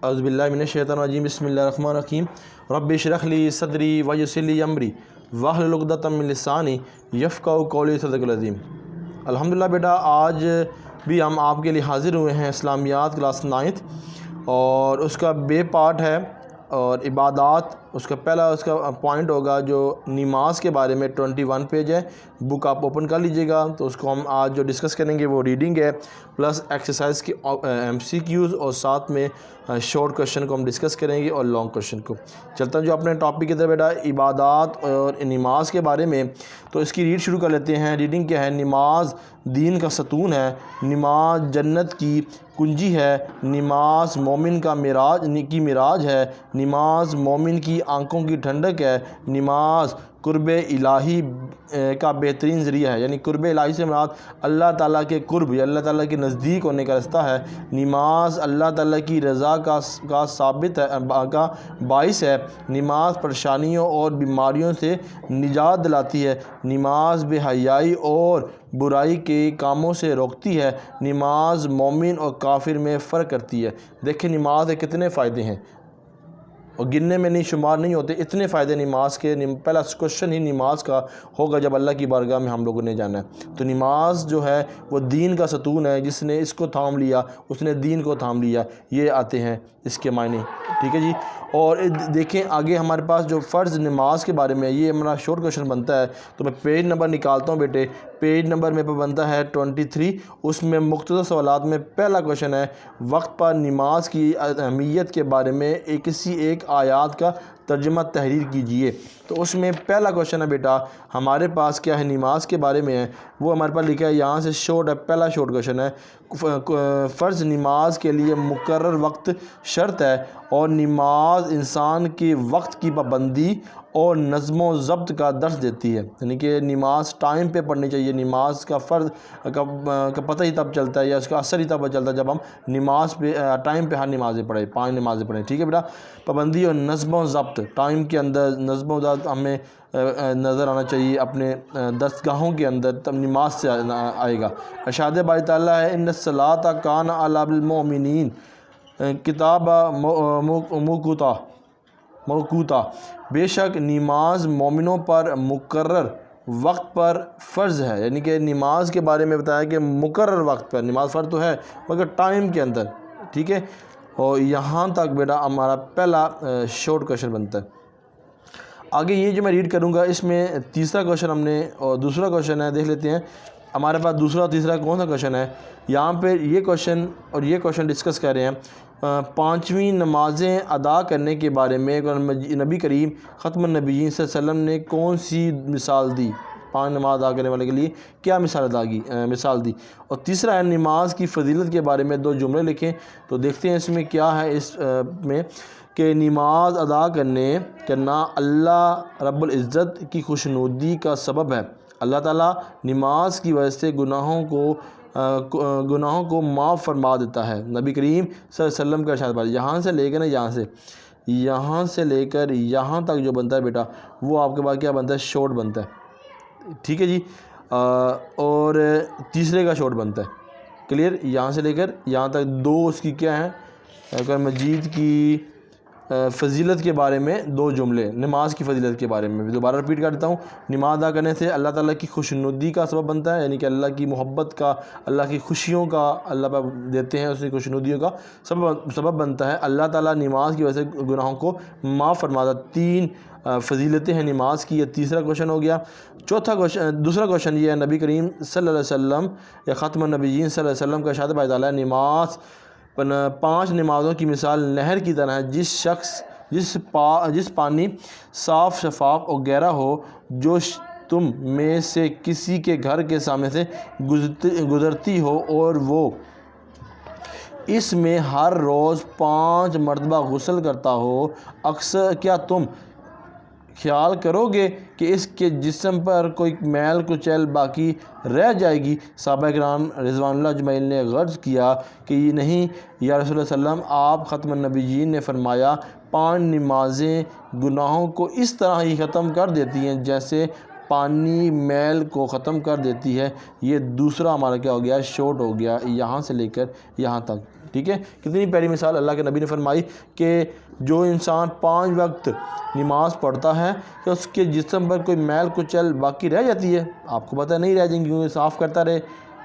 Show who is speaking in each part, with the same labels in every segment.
Speaker 1: اعوذ باللہ من الشیطان الرجیم بسم اللہ الرحمن الرحیم رب اشرح لی صدری ویسر لی امری واحلل عقدۃ من لسانی یفقہوا قولی صدق العظیم۔ الحمدللہ بیٹا، آج بھی ہم آپ کے لیے حاضر ہوئے ہیں اسلامیات کلاس 9 اور اس کا بے پارٹ ہے اور عبادات۔ اس کا پہلا پوائنٹ ہوگا جو نماز کے بارے میں 21 پیج ہے، بک آپ اوپن کر لیجئے گا۔ تو اس کو ہم آج جو ڈسکس کریں گے وہ ریڈنگ ہے پلس ایکسرسائز کی MCQs اور ساتھ میں شارٹ کوشچن کو ہم ڈسکس کریں گے اور لانگ کوشچن کو۔ چلتا ہوں جو اپنے ٹاپک کی طرف بیٹا، عبادات اور نماز کے بارے میں۔ تو اس کی ریڈ شروع کر لیتے ہیں۔ ریڈنگ کیا ہے؟ نماز دین کا ستون ہے، نماز جنت کی کنجی ہے، نماز مومن کا معراج ہے، نماز مومن کی آنکھوں کی ٹھنڈک ہے، نماز قرب الہی کا بہترین ذریعہ ہے، یعنی قرب الہی سے مراد اللہ تعالیٰ کے قرب یا اللہ تعالیٰ کے نزدیک ہونے کا رستہ ہے۔ نماز اللہ تعالیٰ کی رضا کا ثابت ہے، کا باعث ہے۔ نماز پریشانیوں اور بیماریوں سے نجات دلاتی ہے۔ نماز بے حیائی اور برائی کے کاموں سے روکتی ہے۔ نماز مومن اور کافر میں فرق کرتی ہے۔ دیکھیں نماز کے کتنے فائدے ہیں اور گننے میں نہیں، شمار نہیں ہوتے، اتنے فائدے نماز کے۔ پہلا کوشچن ہی نماز کا ہوگا جب اللہ کی بارگاہ میں ہم لوگوں نے جانا ہے۔ تو نماز جو ہے وہ دین کا ستون ہے، جس نے اس کو تھام لیا اس نے دین کو تھام لیا، یہ آتے ہیں اس کے معنی، ٹھیک ہے جی۔ اور دیکھیں آگے ہمارے پاس جو فرض نماز کے بارے میں، یہ ہمارا شارٹ کوشچن بنتا ہے۔ تو میں پیج نمبر نکالتا ہوں بیٹے، پیج نمبر میں بنتا ہے 23۔ اس میں مختصر سوالات میں پہلا کوشچن ہے وقت پر نماز کی اہمیت کے بارے میں کسی ایک آیات کا ترجمہ تحریر کیجئے۔ تو اس میں پہلا کوشچن ہے بیٹا ہمارے پاس کیا ہے، نماز کے بارے میں ہے، وہ ہمارے پاس لکھا ہے یہاں سے شارٹ ہے۔ پہلا شارٹ کوشچن ہے فرض نماز کے لیے مقرر وقت شرط ہے اور نماز انسان کے وقت کی پابندی اور نظم و ضبط کا درس دیتی ہے، یعنی کہ نماز ٹائم پہ پڑھنی چاہیے۔ نماز کا فرض کا پتہ ہی تب چلتا ہے یا اس کا اثر ہی تب چلتا ہے جب ہم نماز پہ ٹائم پہ ہر نمازیں پڑھیں، 5 نمازیں پڑھیں، ٹھیک ہے بیٹا۔ پابندی اور نظم و ضبط، ٹائم کے اندر نظم و ضبط ہمیں نظر آنا چاہیے اپنے دستگاہوں کے اندر، تب نماز سے آئے گا۔ ارشاد باری تعالیٰ ہے ان الصلاۃ کان علی المؤمنین کتابا موقوتا، بے شک نماز مومنوں پر مقرر وقت پر فرض ہے، یعنی کہ نماز کے بارے میں بتایا کہ مقرر وقت پر نماز فرض تو ہے مگر ٹائم کے اندر، ٹھیک ہے۔ اور یہاں تک بیٹا ہمارا پہلا شارٹ کوشچن بنتا ہے۔ آگے یہ جو میں ریڈ کروں گا اس میں تیسرا کوشچن ہم نے اور دوسرا کوشچن ہے، دیکھ لیتے ہیں ہمارے پاس دوسرا اور تیسرا کون سا کوشچن ہے۔ یہاں پہ یہ کوشچن اور یہ کوشچن ڈسکس کر رہے ہیں 5ویں نمازیں ادا کرنے کے بارے میں نبی کریم ختم النبیین صلی اللہ علیہ وسلم نے کون سی مثال دی، 5 نماز ادا کرنے والے کے لیے کیا مثال دی۔ اور تیسرا ہے نماز کی فضیلت کے بارے میں 2 جملے لکھیں۔ تو دیکھتے ہیں اس میں کیا ہے، اس میں کہ نماز ادا کرنا اللہ رب العزت کی خوشنودی کا سبب ہے۔ اللہ تعالیٰ نماز کی وجہ سے گناہوں کو معاف فرما دیتا ہے۔ نبی کریم صلی اللہ علیہ وسلم کا ارشاد ہے، یہاں سے لے کر یہاں تک جو بنتا ہے بیٹا وہ آپ کے پاس کیا بنتا ہے، شارٹ بنتا ہے، ٹھیک ہے جی۔ اور تیسرے کا شارٹ بنتا ہے، کلیئر۔ یہاں سے لے کر یہاں تک 2 اس کی کیا ہیں، قرآن مجید کی فضیلت کے بارے میں 2 جملے، نماز کی فضیلت کے بارے میں دوبارہ رپیٹ کر دیتا ہوں۔ نماز ادا کرنے سے اللہ تعالیٰ کی خوشنودی کا سبب بنتا ہے، یعنی کہ اللہ کی محبت کا، اللہ کی خوشیوں کا اللہ پر دیتے ہیں، اس کی خوشنودیوں کا سبب بنتا ہے۔ اللہ تعالیٰ نماز کی وجہ سے گناہوں کو معاف فرماتا ہے۔ 3 فضیلتیں ہیں نماز کی، یہ تیسرا کوشچن ہو گیا۔ دوسرا کوشچن یہ ہے نبی کریم صلی اللہ علیہ وسلم یا ختم النبیین صلی اللہ علیہ وسلم کا ارشاد باری تعالیٰ ہے، نماز 5 نمازوں کی مثال نہر کی طرح ہے، جس پانی صاف شفاف اور گہرا ہو، جو تم میں سے کسی کے گھر کے سامنے سے گزرتی ہو اور وہ اس میں ہر روز 5 مرتبہ غسل کرتا ہو، اکثر کیا تم خیال کرو گے کہ اس کے جسم پر کوئی میل کچیل باقی رہ جائے گی؟ صحابہ کرام رضوان اللہ اجمعین نے غرض کیا کہ یہ نہیں یا رسول اللہ صلی اللہ علیہ وسلم، آپ ختم النبیین نے فرمایا 5 نمازیں گناہوں کو اس طرح ہی ختم کر دیتی ہیں جیسے پانی میل کو ختم کر دیتی ہے۔ یہ دوسرا ہمارا کیا ہو گیا، شارٹ ہو گیا، یہاں سے لے کر یہاں تک، ٹھیک ہے، کتنی پیاری مثال اللہ کے نبی نے فرمائی کہ جو انسان 5 وقت نماز پڑھتا ہے کہ اس کے جسم پر کوئی میل کچل باقی رہ جاتی ہے، آپ کو پتہ نہیں رہ جائیں گی، کیونکہ صاف کرتا رہے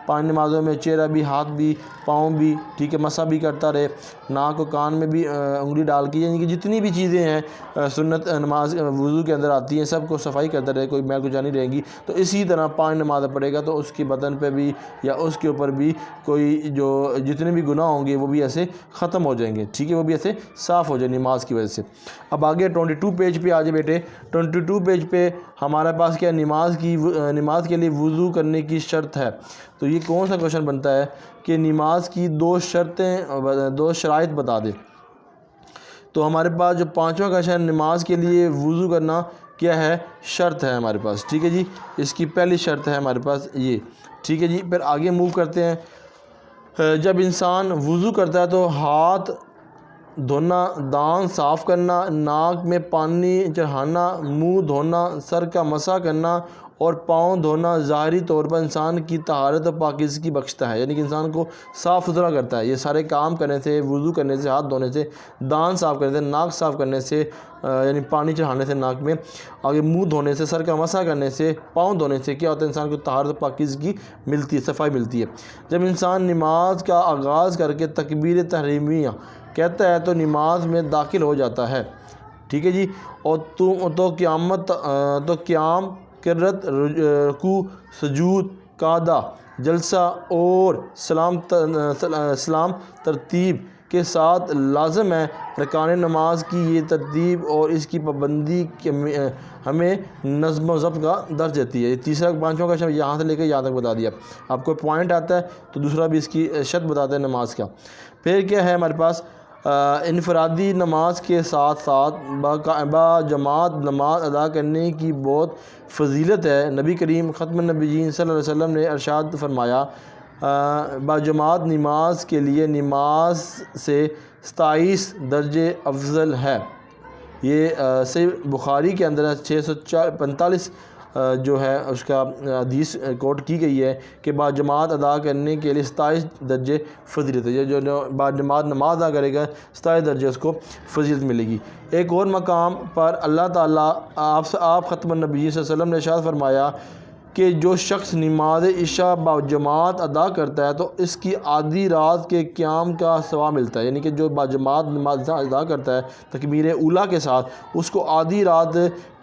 Speaker 1: 5 نمازوں میں، چہرہ بھی، ہاتھ بھی، پاؤں بھی، ٹھیک ہے، مسح بھی کرتا رہے، ناک و کان میں بھی انگلی ڈال کے، یعنی کہ جتنی بھی چیزیں ہیں سنت نماز وضو کے اندر آتی ہیں سب کو صفائی کرتا رہے، کوئی میل کچل نہیں رہیں گی، تو اسی طرح 5 نماز پڑھے گا تو اس کی بدن پہ بھی یا اس کے اوپر بھی کوئی جو جتنے بھی گناہ ہوں گے وہ بھی ایسے ختم ہو جائیں گے، ٹھیک ہے، وہ بھی ایسے صاف ہو جائیں نماز کی وجہ سے۔ اب آگے 22 پیج پہ آ جائے بیٹے، 22 پیج پہ ہمارے پاس کیا نماز کے لیے وضو کرنے کی شرط ہے، تو یہ کون سا کوشچن بنتا ہے کہ نماز کی 2 شرائط بتا دے، تو ہمارے پاس جو 5واں کوشچن نماز کے لیے وضو کرنا کیا ہے، شرط ہے ہمارے پاس، ٹھیک ہے جی، اس کی پہلی شرط ہے ہمارے پاس یہ، ٹھیک ہے جی۔ پھر آگے موو کرتے ہیں، جب انسان وضو کرتا ہے تو ہاتھ دھونا، دانت صاف کرنا، ناک میں پانی چڑھانا، منہ دھونا، سر کا مسح کرنا اور پاؤں دھونا ظاہری طور پر انسان کی طہارت و پاکیزگی بخشتا ہے، یعنی کہ انسان کو صاف ستھرا کرتا ہے۔ یہ سارے کام کرنے سے، وضو کرنے سے، ہاتھ دھونے سے، دانت صاف کرنے سے، ناک صاف کرنے سے، یعنی پانی چڑھانے سے ناک میں، آگے منہ دھونے سے، سر کا مسح کرنے سے، پاؤں دھونے سے کیا ہوتا ہے، انسان کو طہارت و پاکیزگی ملتی ہے، صفائی ملتی ہے۔ جب انسان نماز کا آغاز کر کے تکبیر تحریمیہ کہتا ہے تو نماز میں داخل ہو جاتا ہے، ٹھیک ہے جی، اور تو قیام، قرت، رکوع، سجود، قعدہ، جلسہ اور سلام ترتیب کے ساتھ لازم ہے۔ ارکان نماز کی یہ ترتیب اور اس کی پابندی ہمیں نظم و ضبط کا درس دیتی ہے۔ یہ تیسرا 5واں کا شرط یہاں سے لے کے یہاں تک بتا دیا، آپ کو پوائنٹ آتا ہے تو دوسرا بھی اس کی شرط بتاتا ہے نماز کا۔ پھر کیا ہے ہمارے پاس، انفرادی نماز کے ساتھ ساتھ با جماعت نماز ادا کرنے کی بہت فضیلت ہے۔ نبی کریم ختم النبیین صلی اللہ علیہ وسلم نے ارشاد فرمایا، با جماعت نماز کے لیے نماز سے 27 درجے افضل ہے۔ یہ صحیح بخاری کے اندر 645 جو ہے اس کا حدیث کوٹ کی گئی ہے کہ با جماعت ادا کرنے کے لیے 27 درجے فضیلت ہے، جو با جماعت نماز ادا کرے گا 27 درجے اس کو فضیلت ملے گی۔ ایک اور مقام پر اللہ تعالیٰ آپ ختم النبی صلی اللہ علیہ وسلم نے ارشاد فرمایا کہ جو شخص نماز عشاء با جماعت ادا کرتا ہے تو اس کی آدھی رات کے قیام کا ثواب ملتا ہے، یعنی کہ جو با جماعت نماز ادا کرتا ہے تکبیر اولیٰ کے ساتھ، اس کو آدھی رات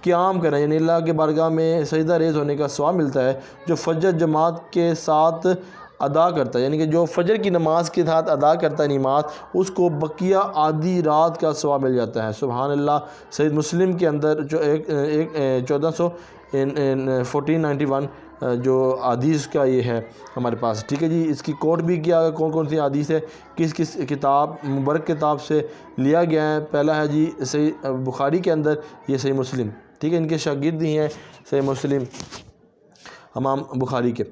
Speaker 1: قیام کرنا، یعنی اللہ کے بارگاہ میں سجدہ ریز ہونے کا ثواب ملتا ہے۔ جو فجر جماعت کے ساتھ ادا کرتا ہے، یعنی کہ جو فجر کی نماز کے ساتھ ادا کرتا ہے نماز، اس کو بقیہ آدھی رات کا ثواب مل جاتا ہے، سبحان اللہ۔ صحیح مسلم کے اندر جو 1491 جو حدیث کا یہ ہے ہمارے پاس، ٹھیک ہے جی۔ اس کی کوٹ بھی کیا کون کون سی حدیث ہے، کس کس کتاب مبارک کتاب سے لیا گیا ہے، پہلا ہے جی صحیح بخاری کے اندر، یہ صحیح مسلم، ٹھیک ہے، ان کے شاگرد ہی ہیں صحیح مسلم امام بخاری کے۔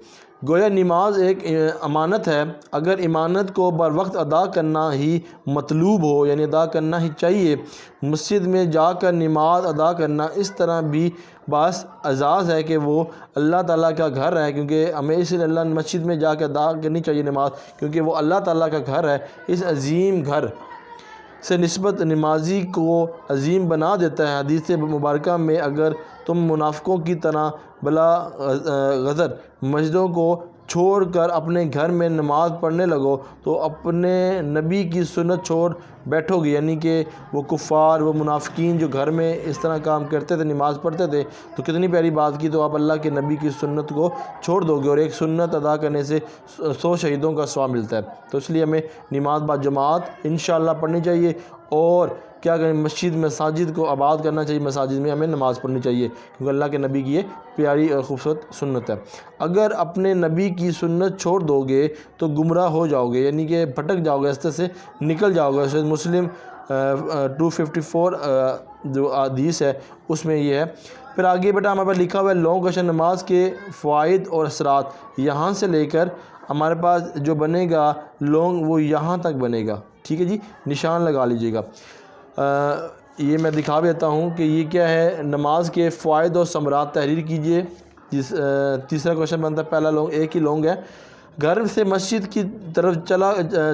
Speaker 1: گویا نماز ایک امانت ہے، اگر امانت کو بر وقت ادا کرنا ہی مطلوب ہو، یعنی ادا کرنا ہی چاہیے، مسجد میں جا کر نماز ادا کرنا اس طرح بھی باعث اعزاز ہے کہ وہ اللہ تعالیٰ کا گھر ہے، کیونکہ ہمیں اس لیے اللہ مسجد میں جا کے ادا کرنی چاہیے نماز، کیونکہ وہ اللہ تعالیٰ کا گھر ہے۔ اس عظیم گھر سے نسبت نمازی کو عظیم بنا دیتا ہے۔ حدیث مبارکہ میں، اگر تم منافقوں کی طرح بلا غدر مسجدوں کو چھوڑ کر اپنے گھر میں نماز پڑھنے لگو تو اپنے نبی کی سنت چھوڑ بیٹھو گے، یعنی کہ وہ کفار، وہ منافقین جو گھر میں اس طرح کام کرتے تھے، نماز پڑھتے تھے، تو کتنی پیاری بات کی، تو آپ اللہ کے نبی کی سنت کو چھوڑ دو گے، اور ایک سنت ادا کرنے سے 100 شہیدوں کا ثواب ملتا ہے۔ تو اس لیے ہمیں نماز با جماعت انشاءاللہ پڑھنی چاہیے، اور کیا کریں، مسجد مساجد کو آباد کرنا چاہیے، مساجد میں ہمیں نماز پڑھنی چاہیے، کیونکہ اللہ کے نبی کی یہ پیاری اور خوبصورت سنت ہے۔ اگر اپنے نبی کی سنت چھوڑ دو گے تو گمراہ ہو جاؤ گے، یعنی کہ بھٹک جاؤ گے، راستے سے نکل جاؤ گے۔ صحیح مسلم 254 جو حدیث ہے اس میں یہ ہے۔ پھر آگے بیٹا ہمارے پاس لکھا ہوا ہے لونگ کوشچن، نماز کے فوائد اور اثرات، یہاں سے لے کر ہمارے پاس جو بنے گا لونگ وہ یہاں تک بنے گا، ٹھیک ہے جی، نشان لگا لیجئے گا۔ یہ میں دکھا دیتا ہوں کہ یہ کیا ہے، نماز کے فوائد اور ثمرات تحریر کیجئے۔ تیسرا کوشچن بنتا ہے، پہلا لونگ ایک ہی لونگ ہے، گھر سے مسجد کی طرف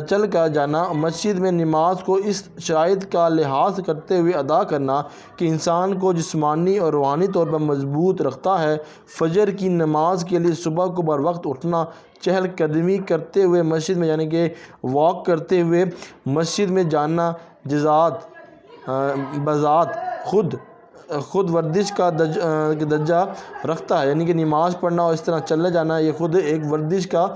Speaker 1: چل کر جانا، مسجد میں نماز کو اس شرائط کا لحاظ کرتے ہوئے ادا کرنا کہ انسان کو جسمانی اور روحانی طور پر مضبوط رکھتا ہے۔ فجر کی نماز کے لیے صبح کو بر وقت اٹھنا، چہل قدمی کرتے ہوئے مسجد میں یعنی کہ واک کرتے ہوئے مسجد میں جانا بذات خود ورزش کا درجہ رکھتا ہے، یعنی کہ نماز پڑھنا اور اس طرح چلے جانا یہ خود ایک ورزش کا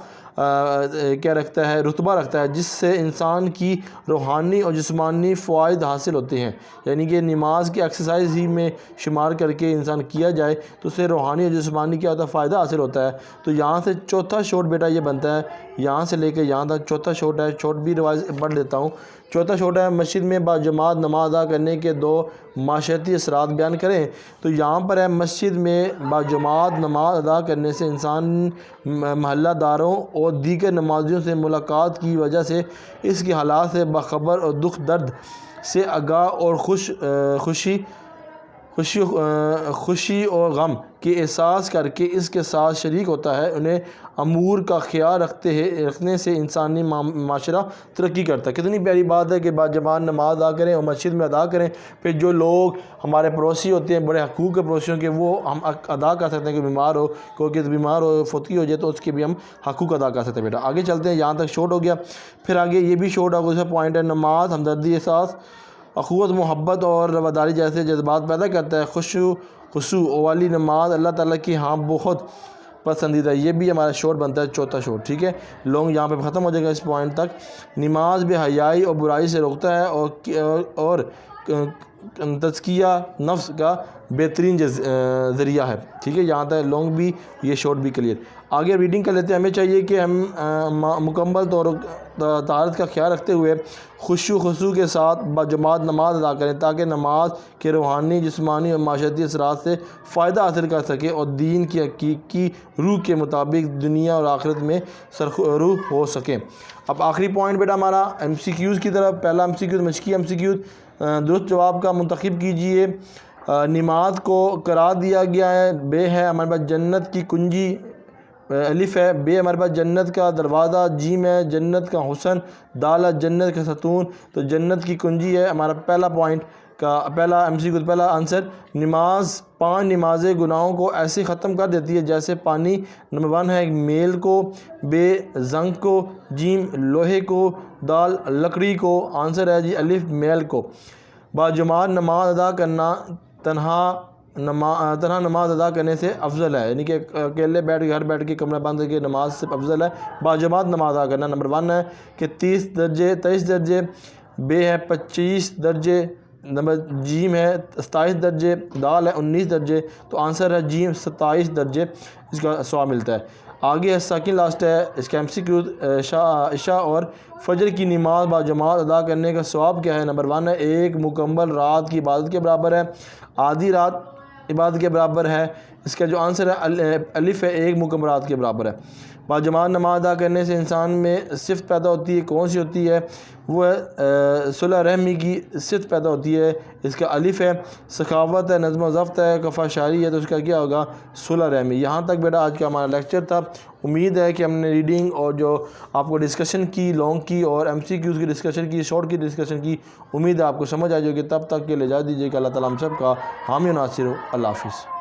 Speaker 1: کیا رکھتا ہے، رتبہ رکھتا ہے، جس سے انسان کی روحانی اور جسمانی فوائد حاصل ہوتے ہیں۔ یعنی کہ نماز کی ایکسرسائز ہی میں شمار کر کے انسان کیا جائے تو اسے روحانی اور جسمانی کیا ہوتا ہے، فائدہ حاصل ہوتا ہے۔ تو یہاں سے چوتھا شوٹ بیٹا یہ بنتا ہے، یہاں سے لے کے یہاں تک چوتھا شوٹ ہے، شوٹ بھی روایت پڑھ لیتا ہوں۔ چوتھا شوٹ ہے مسجد میں باجماعت نماز ادا کرنے کے 2 معاشرتی اثرات بیان کریں۔ تو یہاں پر ہے مسجد میں باجماعت نماز ادا کرنے سے انسان محلہ داروں اور دیگر نمازیوں سے ملاقات کی وجہ سے اس کے حالات سے باخبر اور دکھ درد سے آگاہ اور خوشی اور غم کے احساس کر کے اس کے ساتھ شریک ہوتا ہے۔ انہیں امور کا خیال رکھنے سے انسانی معاشرہ ترقی کرتا ہے۔ کتنی پیاری بات ہے کہ باجماعت نماز ادا کریں اور مسجد میں ادا کریں، پھر جو لوگ ہمارے پڑوسی ہوتے ہیں، بڑے حقوق کے پڑوسیوں کے، وہ ہم ادا کر سکتے ہیں کہ بیمار ہو، کوئی بیمار ہو، فوتی ہو جائے تو اس کے بھی ہم حقوق ادا کر سکتے ہیں بیٹا۔ آگے چلتے ہیں، یہاں تک شورٹ ہو گیا۔ پھر آگے یہ بھی شورٹ ہوگا، دوسرا پوائنٹ ہے نماز ہمدردی، احساس، اخوت، محبت اور رواداری جیسے جذبات پیدا کرتا ہے۔ خشوع والی نماز اللہ تعالیٰ کی ہاں بہت پسندیدہ ہے۔ یہ بھی ہمارا شورٹ بنتا ہے، چوتھا شورٹ، ٹھیک ہے۔ لانگ یہاں پہ ختم ہو جائے گا اس پوائنٹ تک۔ نماز بے حیائی اور برائی سے روکتا ہے اور تزکیہ نفس کا بہترین ذریعہ ہے، ٹھیک ہے۔ یہاں تک لانگ بھی، یہ شورٹ بھی کلیئر۔ آگے ریڈنگ کر لیتے ہیں۔ ہمیں چاہیے کہ ہم مکمل طہارت کا خیال رکھتے ہوئے خشوع کے ساتھ باجماعت نماز ادا کریں تاکہ نماز کے روحانی، جسمانی اور معاشرتی اثرات سے فائدہ حاصل کر سکے اور دین کی حقیقی روح کے مطابق دنیا اور آخرت میں سرخرو ہو سکیں۔ اب آخری پوائنٹ بیٹا ہمارا MCQs کی طرف۔ پہلا MCQ مشقی MCQ، درست جواب کا منتخب کیجئے۔ نماز کو قرار دیا گیا ہے، بے ہے ہمارے پاس جنت کی کنجی، الف ہے، بے ہمارے پاس جنت کا دروازہ، جیم ہے جنت کا حسن، دال ہے جنت کا ستون، تو جنت کی کنجی ہے ہمارا پہلا پوائنٹ کا پہلا MCQ پہلا آنسر۔ نماز 5 نمازیں گناہوں کو ایسے ختم کر دیتی ہے جیسے پانی۔ نمبر 1 ہے میل کو، بے زنگ کو، جیم لوہے کو، دال لکڑی کو، آنسر ہے جی الف میل کو۔ باجماعت نماز ادا کرنا تنہا نماز ادا کرنے سے افضل ہے، یعنی کہ اکیلے گھر بیٹھ کے کمرہ بند کر کے نماز سے افضل ہے باجماعت نماز ادا کرنا۔ نمبر 1 ہے کہ 23 درجے، بے ہے 25 درجے، نمبر جیم ہے 27 درجے، دال ہے 19 درجے، تو آنسر ہے جیم 27 درجے اس کا سواب ملتا ہے۔ آگے ہے سیکنڈ لاسٹ ہے اس کا MCQ، عشاء اور فجر کی نماز باجماعت ادا کرنے کا ثواب کیا ہے؟ نمبر 1 ہے 1 مکمل رات کی عبادت کے برابر ہے، آدھی رات عبادت کے برابر ہے، اس کا جو آنسر ہے الف ہے 1 مکمل رات کے برابر ہے۔ باجماعت نماز ادا کرنے سے انسان میں صفت پیدا ہوتی ہے، کون سی ہوتی ہے؟ وہ ہے صلہ رحمی کی صفت پیدا ہوتی ہے، اس کا الف ہے۔ سخاوت ہے، نظم و ضبط ہے، کفا شاعری ہے، تو اس کا کیا ہوگا؟ صلہ رحمی۔ یہاں تک بیٹا آج کا ہمارا لیکچر تھا۔ امید ہے کہ ہم نے ریڈنگ اور جو آپ کو ڈسکشن کی، لانگ کی اور MCQs کی ڈسکشن کی، شارٹ کی ڈسکشن کی، امید ہے آپ کو سمجھ آ جائے گی۔ تب تک کے لیے اجازت دیجیے کہ اللہ تعالیٰ ہم سب کا حامی و ناصر ہو۔ اللہ حافظ۔